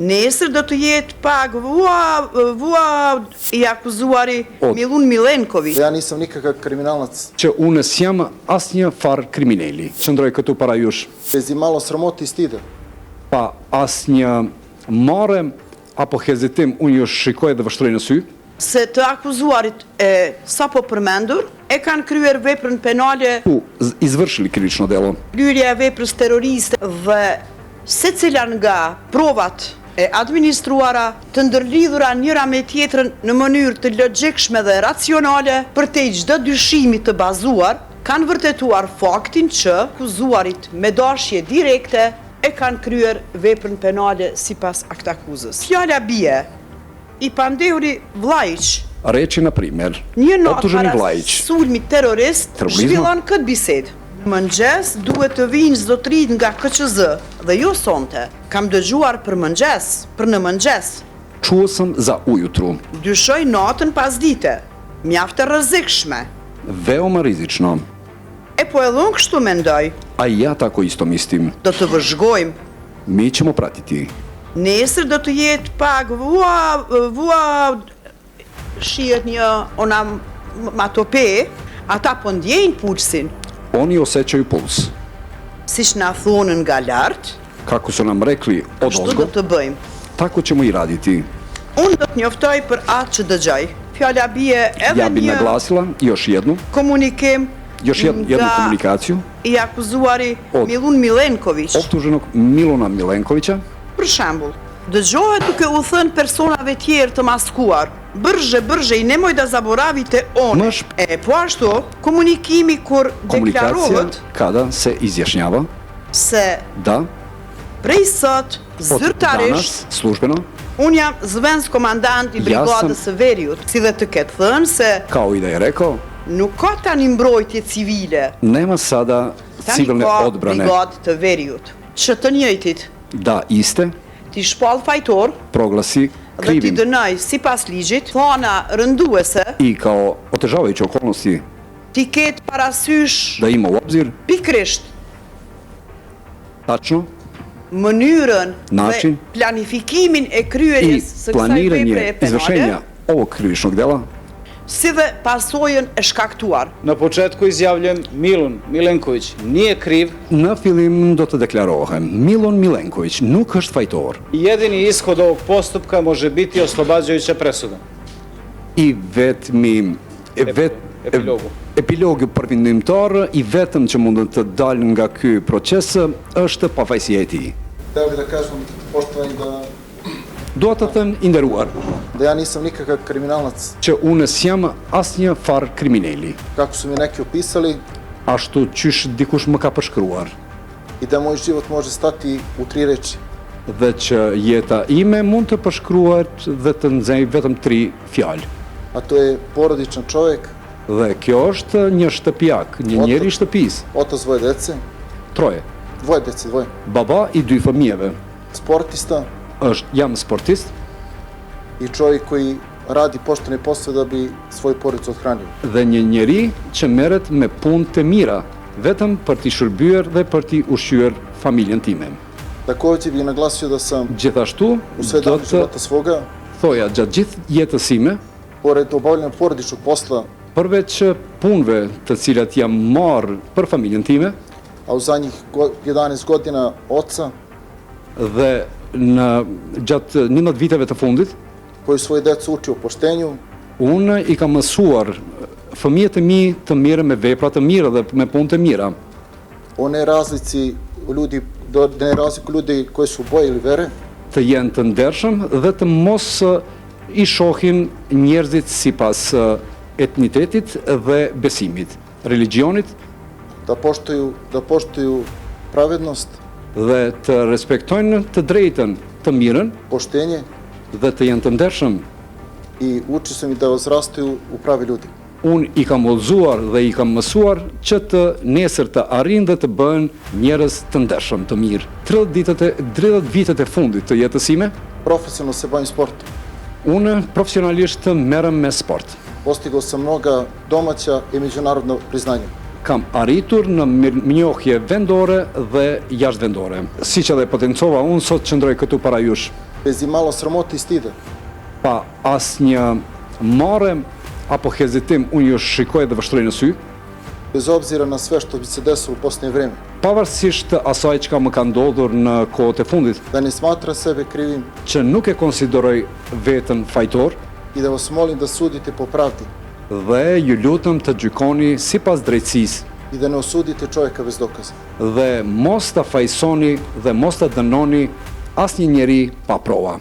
Nesër do të jetë pak vua i akuzuari Milun Milenković. Ja nisam nikakav kriminalac. Që unë s'jam asnjë farë kriminali. Qëndroj këtu para jush. Bez i malo sramote i stida. Pa asnjë marrë apo hezitim, unë ju shikoj dhe vështroj në sy. Se të akuzuarit sapo përmendur e kanë kryer veprën penale. Izvršili krivično delo. Lyerja e veprës terroriste dhe secila nga provat e administruara të ndërlidhura njëra me tjetrën në mënyrë të logjikshme dhe racionale për te çdo dyshimi të bazuar, kanë vërtetuar faktin që akuzuarit me dashje direkte e kanë kryer veprën penale sipas aktakuzës. Fjala bie i pandehuri Vlajić. Reči, na primer, Një natë optuženi para Vlajić. sulmit terrorist zhvillon këtë bisedë. Mëngjes duhet të vinë zotërit nga KQZ dhe jo sonte. Kam dëgjuar për mëngjes, për në mëngjes. Čuo sam za ujutru. Dyshoj natën pas dite. Mjaftë e rrezikshme. Veoma rizično. E po edhe unë kështu mendoj. A ja tako isto mislim. Do të vëzhgojmë. Mi ćemo pratiti. Nesër do të jetë pak vua shihet një onomatope, ata po ndjejnë pulsin. Oni osjećaju puls. Siç na thonën nga lart, Kako su nam rekli od kështu do ozgo, të bëjmë. tako ćemo i raditi. Unë do të njoftoj për atë që dëgjoj. Fjala bie edhe Ja bi një naglasila još jednu komunikim jednu komunikaciju i akuzuari od Milun Milenković. optuženog Miluna Milenkovića. Për shembull, dëgjohet duke u thënë personave tjerë të maskuar, bërgje i nemoj da zaboravite one. Po ashtu, komunikimi kur Komunikacija deklarohet kada se izjašnjava se da prej sot od zyrtarisht danas službeno, unë jam zvensk komandant i brigadës së Veriut, si dhe të ketë thënë se kao i da je rekao, nuk ka tani mbrojtje civile, nema sada tani civilne ka odbrane, brigadë të Veriut, që të njëjtit da iste ti shpall fajtor proglasi dhe ti krivim dënoj sipas ligjit, thana rënduese, i kao otežavajuće okolnosti ti ketë parasysh da ima u obzir pikrisht tačno mënyrën dhe način planifikimin e i kryerjes së kësaj vepre planiranje e penale, izvršenja ovog krivičnog dela. si dhe pasojën e shkaktuar. Na početku izjavljujem Milun Milenković nije kriv. Në fillim do të deklarohem, Milun Milenković nuk është fajtor. Jedini ishod ovog postupka može biti oslobađajuća presuda. I vetëmi epilogu përfundimtar i vetëm që mund të dalë nga ky proces është pafajësia e tij. Hteo bih da kažem, poštovani, Dua të them i nderuar da ja nisam nikakav kriminalac, që unë s'jam asnjë farë kriminali, kako su mi neki opisali, ashtu qysh dikush më ka përshkruar, i da moj život može stati u 3 reči. dhe që jeta ime mund të përshkruhet dhe të nxjerrë vetëm 3 fjalë. A to je porodičan čovjek, Dhe kjo është një shtëpiak, një njeri i shtëpisë, otac dvoje dece, troje, dvoje dece, dvoje, baba i 2 fëmijëve, sportista jam sportist i čovjek koji radi poštene posao da bi svoju porodicu othranio. dhe një njeri që merret me punë të mira, vetëm për t'i shërbyer dhe për t'i ushqyer familjen time. Također bih naglasio da sam Gjithashtu, u sve do dane të života svoga, thoja gjatë gjithë jetës sime, pored obavljanja porodičnog posla, përveç punëve të cilat jam marrë për familjen time a u zadnjih 11 godina oca, dhe gjatë 11 viteve të fundit, koji svoje decu uči o poštenju, unë i kam mësuar fëmijët e mi të mirë me vepra të mira dhe me punë të mira. o ne razlici ljudi koji su boje ili vere, Të jenë të ndershëm dhe të mos i shohin njerëzit sipas etnitetit dhe besimit, religionit, da poštuju pravednost, dhe të respektojnë të drejtën, të mirën poštenje dhe të jenë të ndershëm. i uči sam i da uzrastaju u pravi ljudi. Unë i kam udhëzuar dhe i kam mësuar që të nesër të arrin dhe të bëhen njerëz të ndershëm, të mirë. 30 vitet e fundit të jetës sime, Profesionalno se bavim sportom. unë profesionalisht merrem me sport. Postigao sam mnoga domaća i međunarodna priznanja. Kam arritur në mirënjohje vendore dhe jashtë vendore. Siç edhe potencova, unë sot qëndroj këtu para jush. bez i malo sramote i stida. pa asnjë marrem apo hezitim unë ju shikoj dhe vështroj në sy, Bez obzira na sve što bi se desilo u posljednje vreme. pavarësisht të asaj çka më ka ndodhur në kohët e fundit, Da ne smatra sebe krivim që nuk e konsideroj veten fajtor i da vas molim da sudite po pravdi dhe ju lutem të gjykoni sipas drejtësisë i da ne osudite čovjeka bez dokaza. dhe mos ta fajsoni dhe mos ta dënoni asnjë njeri pa prova.